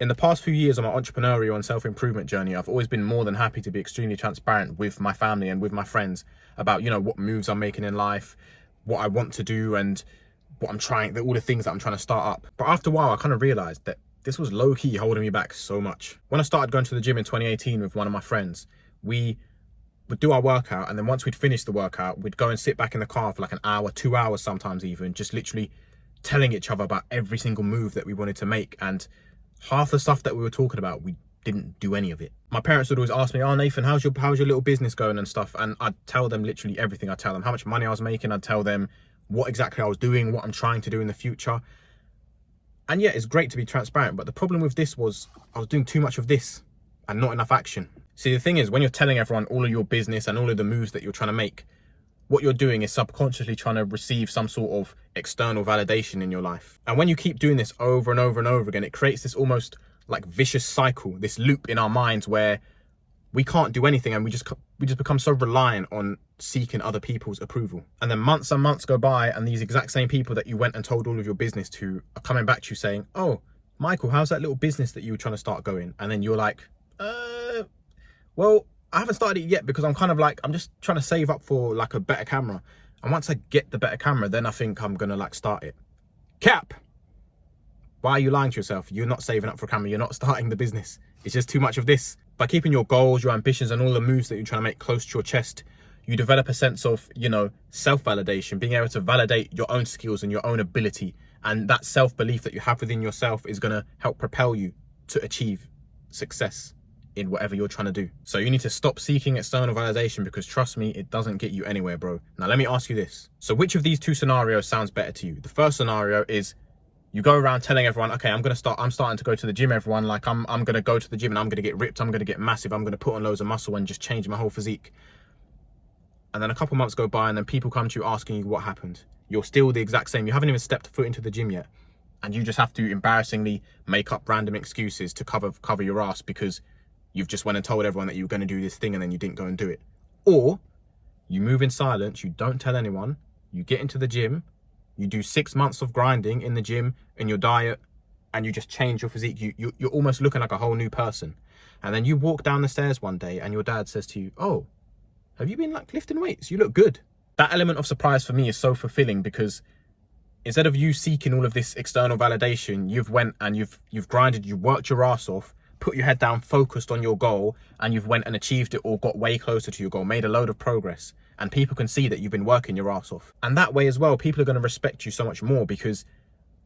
In the past few years on my entrepreneurial and self-improvement journey, I've always been more than happy to be extremely transparent with my family and with my friends about, what moves I'm making in life, what I want to do, and what I'm trying, all the things that I'm trying to start up. But after a while, I kind of realized that this was low-key holding me back so much. When I started going to the gym in 2018 with one of my friends, we would do our workout, and then once we'd finished the workout, we'd go and sit back in the car for like an hour, 2 hours sometimes even, just literally telling each other about every single move that we wanted to make. And half the stuff that we were talking about, we didn't do any of it. My parents would always ask me, "Oh, Nathan, how's your little business going and stuff?" And I'd tell them literally everything. I'd tell them how much money I was making. I'd tell them what exactly I was doing, what I'm trying to do in the future. And yeah, it's great to be transparent, but the problem with this was I was doing too much of this and not enough action. See, the thing is, when you're telling everyone all of your business and all of the moves that you're trying to make, what you're doing is subconsciously trying to receive some sort of external validation in your life. And when you keep doing this over and over and over again, it creates this almost like vicious cycle, this loop in our minds where we can't do anything, and we just become so reliant on seeking other people's approval. And then months and months go by, and these exact same people that you went and told all of your business to are coming back to you saying, "Oh, Michael, how's that little business that you were trying to start going?" And then you're like, well, I haven't started it yet because I'm just trying to save up for like a better camera. And once I get the better camera, then I think I'm gonna like start it. Cap! Why are you lying to yourself? You're not saving up for a camera. You're not starting the business. It's just too much of this. By keeping your goals, your ambitions, and all the moves that you're trying to make close to your chest, you develop a sense of, self-validation, being able to validate your own skills and your own ability. And that self-belief that you have within yourself is gonna help propel you to achieve success in whatever you're trying to do. So you need to stop seeking external validation, because trust me, it doesn't get you anywhere, bro. Now let me ask you this. So which of these two scenarios sounds better to you? The first scenario is you go around telling everyone, okay, I'm starting to go to the gym, everyone. Like I'm gonna go to the gym and I'm gonna get ripped, I'm gonna get massive, I'm gonna put on loads of muscle and just change my whole physique. And then a couple months go by and then people come to you asking you what happened. You're still the exact same. You haven't even stepped foot into the gym yet. And you just have to embarrassingly make up random excuses to cover your ass because you've just went and told everyone that you were going to do this thing and then you didn't go and do it. Or you move in silence, you don't tell anyone, you get into the gym, you do 6 months of grinding in the gym and your diet, and you just change your physique. You're almost looking like a whole new person. And then you walk down the stairs one day and your dad says to you, "Oh, have you been like lifting weights? You look good." That element of surprise for me is so fulfilling, because instead of you seeking all of this external validation, you've went and you've grinded, you worked your ass off, put your head down, focused on your goal, and you've went and achieved it or got way closer to your goal, made a load of progress, and people can see that you've been working your ass off. And that way as well, people are going to respect you so much more, because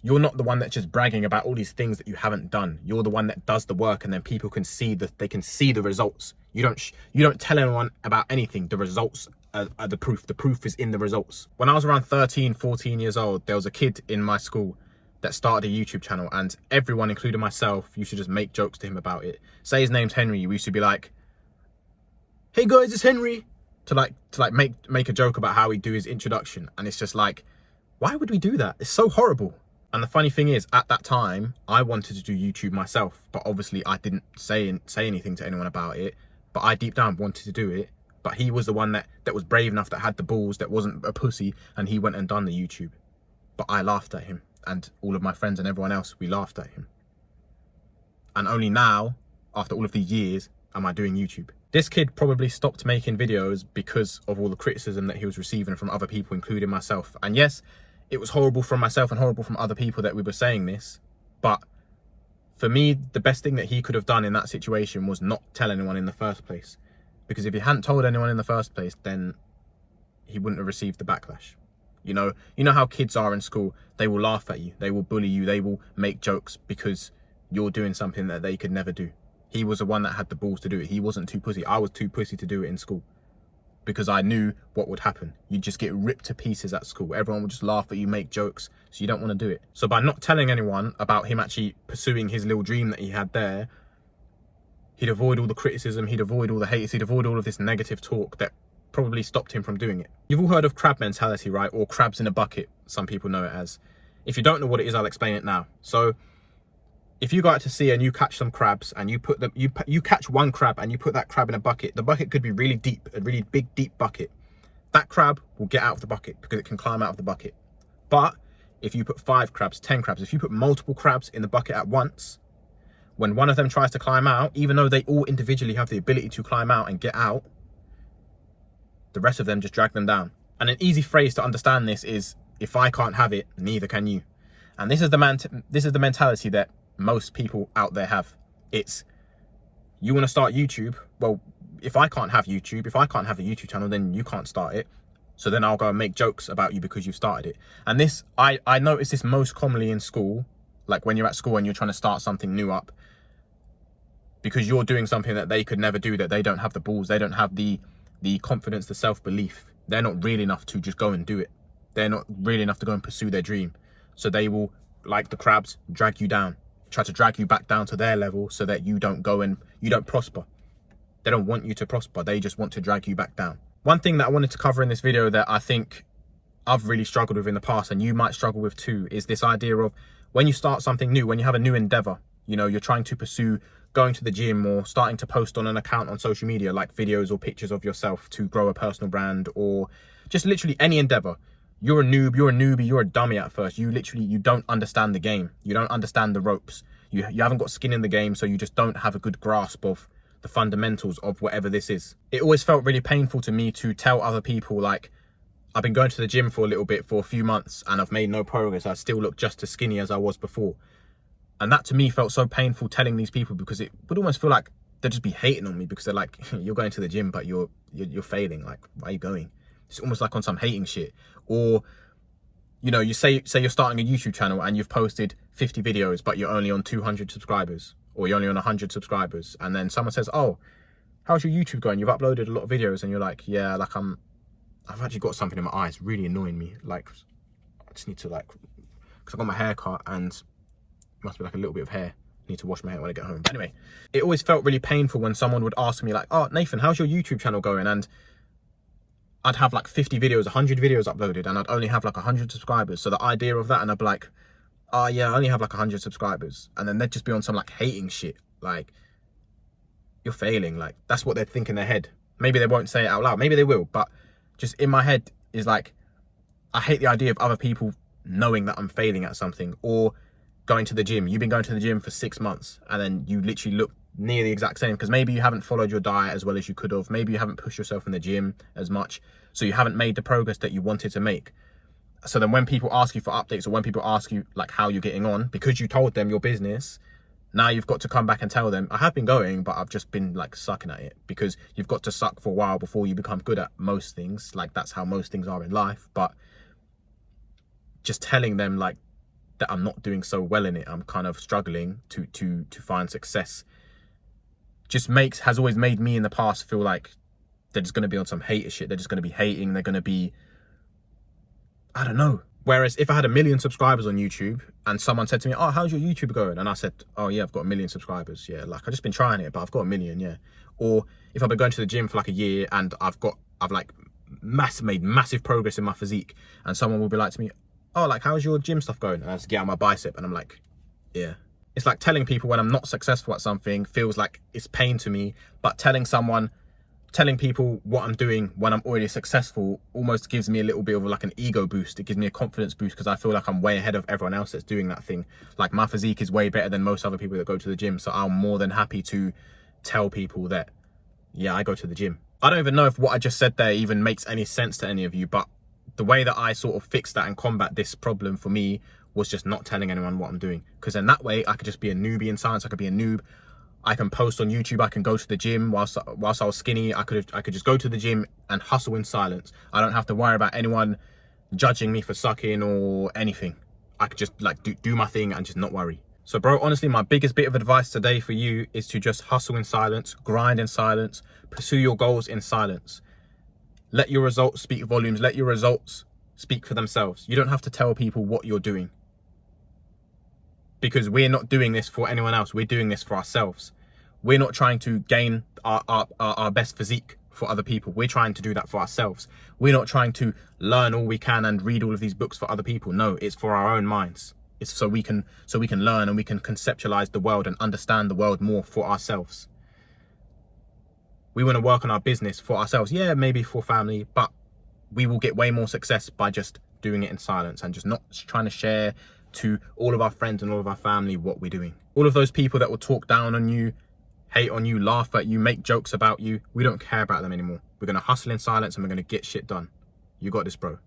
you're not the one that's just bragging about all these things that you haven't done. You're the one that does the work, and then people can see that, they can see the results. You don't tell anyone about anything. The results are the proof. The proof is in the results. When I was around 13, 14 years old, there was a kid in my school that started a YouTube channel, and everyone, including myself, used to just make jokes to him about it. Say his name's Henry, we used to be like, "Hey guys, it's Henry," to make a joke about how he'd do his introduction. And it's just like, why would we do that? It's so horrible. And the funny thing is, at that time, I wanted to do YouTube myself, but obviously I didn't say anything to anyone about it. But I deep down wanted to do it. But he was the one that was brave enough, that had the balls, that wasn't a pussy, and he went and done the YouTube. But I laughed at him, and all of my friends and everyone else, we laughed at him. And only now, after all of these years, am I doing YouTube. This kid probably stopped making videos because of all the criticism that he was receiving from other people, including myself. And yes, it was horrible from myself and horrible from other people that we were saying this. But for me, the best thing that he could have done in that situation was not tell anyone in the first place. Because if he hadn't told anyone in the first place, then he wouldn't have received the backlash. You know how kids are in school. They will laugh at you. They will bully you. They will make jokes because you're doing something that they could never do. He was the one that had the balls to do it. He wasn't too pussy. I was too pussy to do it in school, because I knew what would happen. You'd just get ripped to pieces at school. Everyone would just laugh at you, make jokes. So you don't want to do it. So by not telling anyone about him actually pursuing his little dream that he had there, he'd avoid all the criticism. He'd avoid all the haters. He'd avoid all of this negative talk that probably stopped him from doing it. You've all heard of crab mentality, right? Or crabs in a bucket, some people know it as. If you don't know what it is, I'll explain it now. So if you go out to sea and you catch some crabs, and you catch one crab and you put that crab in a bucket, the bucket could be really deep, a really big, deep bucket. That crab will get out of the bucket because it can climb out of the bucket. But if you put 5 crabs, 10 crabs, if you put multiple crabs in the bucket at once, when one of them tries to climb out, even though they all individually have the ability to climb out and get out, the rest of them just drag them down. And an easy phrase to understand this is, if I can't have it, neither can you. And this is the mentality that most people out there have. It's, you want to start YouTube? Well, if I can't have YouTube, if I can't have a YouTube channel, then you can't start it. So then I'll go and make jokes about you because you've started it. And this, I notice this most commonly in school, like when you're at school and you're trying to start something new up, because you're doing something that they could never do, that they don't have the balls, they don't have the confidence, the self-belief. They're not real enough to just go and do it. They're not real enough to go and pursue their dream. So they will, like the crabs, drag you down, try to drag you back down to their level so that you don't go and you don't prosper. They don't want you to prosper. They just want to drag you back down. One thing that I wanted to cover in this video that I think I've really struggled with in the past, and you might struggle with too, is this idea of when you start something new, when you have a new endeavor, you know, you're trying to pursue going to the gym or starting to post on an account on social media, like videos or pictures of yourself to grow a personal brand, or just literally any endeavor. You're a noob, you're a newbie, you're a dummy at first. You don't understand the game. You don't understand the ropes. You haven't got skin in the game, so you just don't have a good grasp of the fundamentals of whatever this is. It always felt really painful to me to tell other people, like, I've been going to the gym for a little bit, for a few months, and I've made no progress. I still look just as skinny as I was before. And that to me felt so painful telling these people, because it would almost feel like they'd just be hating on me because they're like, you're going to the gym, but you're failing. Like, why are you going? It's almost like on some hating shit. Or, you know, you say you're starting a YouTube channel and you've posted 50 videos, but you're only on 200 subscribers, or you're only on 100 subscribers. And then someone says, oh, how's your YouTube going? You've uploaded a lot of videos. And you're like, yeah, like I've actually got something in my eye. It's really annoying me. Like, I just need to, like, because I got my hair cut and it must be like a little bit of hair. I need to wash my hair when I get home. But anyway, it always felt really painful when someone would ask me like, oh, Nathan, how's your YouTube channel going? And I'd have like 50 videos, 100 videos uploaded, and I'd only have like 100 subscribers. So the idea of that, and I'd be like, oh yeah, I only have like 100 subscribers. And then they'd just be on some like hating shit. Like, you're failing. Like, that's what they'd think in their head. Maybe they won't say it out loud. Maybe they will. But just in my head is like, I hate the idea of other people knowing that I'm failing at something. Or going to the gym. You've been going to the gym for 6 months and then you literally look near the exact same, because maybe you haven't followed your diet as well as you could have. Maybe you haven't pushed yourself in the gym as much. So you haven't made the progress that you wanted to make. So then when people ask you for updates, or when people ask you like how you're getting on, because you told them your business, now you've got to come back and tell them, I have been going, but I've just been like sucking at it. Because you've got to suck for a while before you become good at most things. Like, that's how most things are in life. But just telling them like that I'm not doing so well in it, I'm kind of struggling to find success, just has always made me in the past feel like they're just going to be on some hater shit. They're just going to be hating. They're going to be, I don't know. Whereas if I had 1 million subscribers on YouTube and someone said to me, oh, how's your YouTube going? And I said, oh yeah, I've got 1 million subscribers. Yeah, like I've just been trying it, but I've got 1 million, yeah. Or if I've been going to the gym for like a year and I've like made massive progress in my physique, and someone will be like to me, oh, like how's your gym stuff going? And I just get out my bicep and I'm like, yeah. It's like telling people when I'm not successful at something feels like it's pain to me, but telling people what I'm doing when I'm already successful almost gives me a little bit of like an ego boost. It gives me a confidence boost because I feel like I'm way ahead of everyone else that's doing that thing. Like, my physique is way better than most other people that go to the gym. So I'm more than happy to tell people that, yeah, I go to the gym. I don't even know if what I just said there even makes any sense to any of you, but the way that I sort of fix that and combat this problem for me was just not telling anyone what I'm doing. Because then that way I could just be a newbie in science. I could be a noob. I can post on YouTube. I can go to the gym whilst I was skinny. I could just go to the gym and hustle in silence. I don't have to worry about anyone judging me for sucking or anything. I could just like do my thing and just not worry. So bro, honestly, my biggest bit of advice today for you is to just hustle in silence, grind in silence, pursue your goals in silence. Let your results speak volumes. Let your results speak for themselves. You don't have to tell people what you're doing, because we're not doing this for anyone else. We're doing this for ourselves. We're not trying to gain our best physique for other people. We're trying to do that for ourselves. We're not trying to learn all we can and read all of these books for other people. No, it's for our own minds. It's so we can learn and we can conceptualize the world and understand the world more for ourselves. We want to work on our business for ourselves. Yeah, maybe for family, but we will get way more success by just doing it in silence and just not trying to share to all of our friends and all of our family what we're doing. All of those people that will talk down on you, hate on you, laugh at you, make jokes about you, we don't care about them anymore. We're going to hustle in silence and we're going to get shit done. You got this, bro.